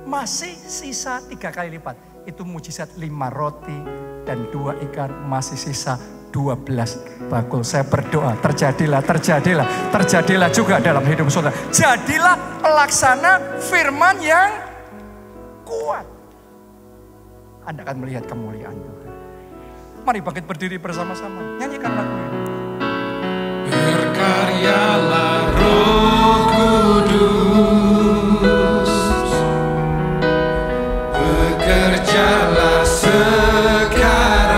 Masih sisa 3 kali lipat. Itu mujizat 5 roti dan 2 ikan, masih sisa 12 bakul. Saya berdoa, terjadilah juga dalam hidup saudara. Jadilah pelaksana firman yang kuat. Anda akan melihat kemuliaan Tuhan. Mari bangkit berdiri bersama-sama. Nyanyikan lagu ini. Berkaryalah Roh Kudus, bekerjalah sekarang.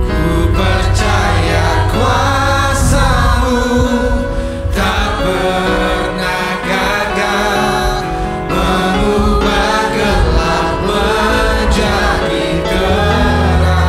Ku percaya kuasa-Mu tak pernah gagal, mengubah gelap menjadi terang.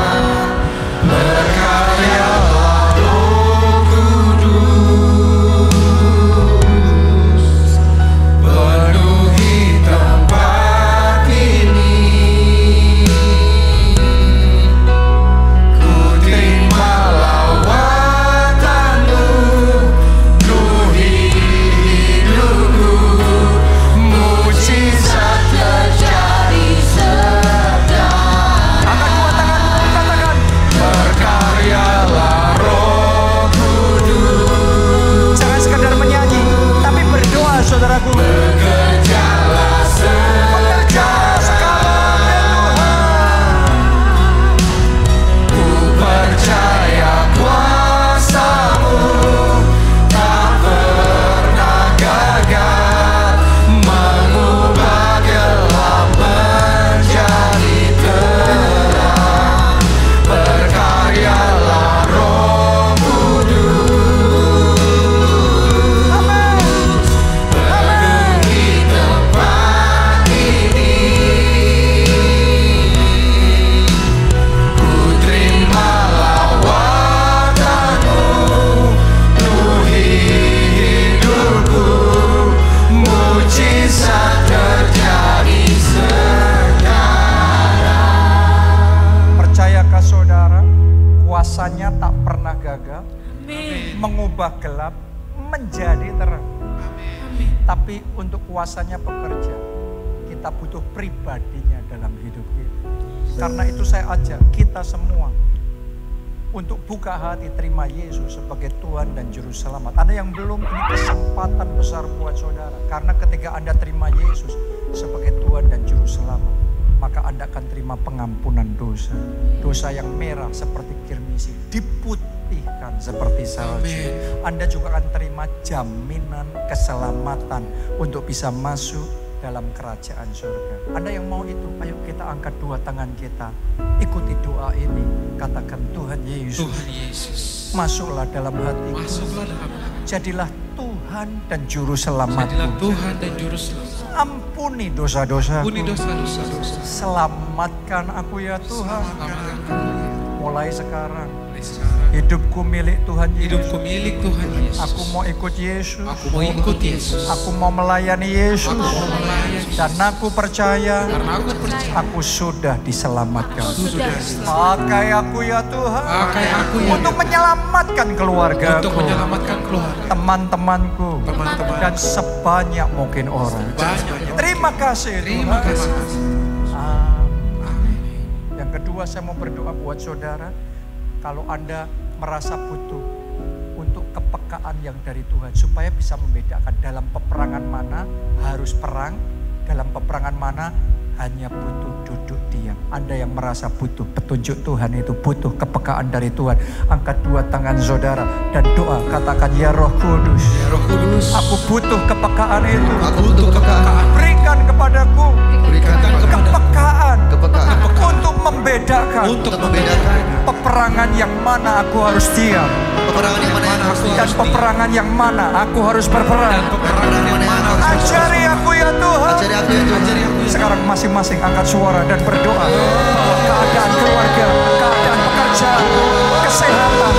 gelap menjadi terang. Tapi untuk kuasanya bekerja, kita butuh pribadinya dalam hidup kita. Karena itu saya ajak kita semua untuk buka hati terima Yesus sebagai Tuhan dan Juru Selamat. Ada yang belum, ini kesempatan besar buat saudara. Karena ketika Anda terima Yesus sebagai Tuhan dan Juru Selamat, maka Anda akan terima pengampunan dosa. Dosa yang merah seperti kirmisi diputihkan seperti salju. Anda juga akan terima jaminan keselamatan untuk bisa masuk dalam kerajaan surga. Anda yang mau itu, ayo kita angkat dua tangan kita. Ikuti doa ini. Katakan, Tuhan Yesus, Tuhan Yesus, masuklah dalam hatiku. masuklah dalam hati. Jadilah Tuhan dan Juru Selamatku. Jadilah Tuhan dan Juru Selamat. Ampuni dosa-dosaku. Ampuni dosa-dosa. Selamatkan aku ya Tuhan. Mulai sekarang Mulai sekarang, hidupku milik Tuhan Yesus. hidupku milik Tuhan Yesus. Aku mau ikut Yesus. Aku mau ikut Yesus. Aku mau melayani Yesus. Aku mau melayani. Dan aku percaya Karena aku percaya aku sudah diselamatkan. sudah Pakai aku ya Tuhan. pakai aku ya Untuk menyelamatkan keluarga untuk menyelamatkan keluarga, teman-temanku, teman-teman, dan sebanyak mungkin orang. banyak. Terima kasih Terima Tuhan. kasih. Amin. Yang kedua, saya mau berdoa buat saudara. Kalau Anda merasa butuh untuk kepekaan yang dari Tuhan, supaya bisa membedakan dalam peperangan mana harus perang, dalam peperangan mana hanya butuh duduk diam. Anda yang merasa butuh petunjuk Tuhan itu, butuh kepekaan dari Tuhan, angkat dua tangan saudara dan doa. Katakan, ya Roh Kudus, Ya Roh Kudus, aku butuh kepekaan itu. aku butuh kepekaan. Berikan kepadaku Berikan kepekaan kepekaan untuk membedakan untuk membedakan peperangan yang mana aku harus diam peperangan yang mana yang harus dan peperangan yang mana aku harus berperang. dan peperangan yang mana harus Ajari aku ya Tuhan. ajari aku ya Tuhan. ajari aku. Sekarang masing-masing angkat suara dan berdoa bahwa keadaan keluarga, keadaan pekerjaan, kesehatan,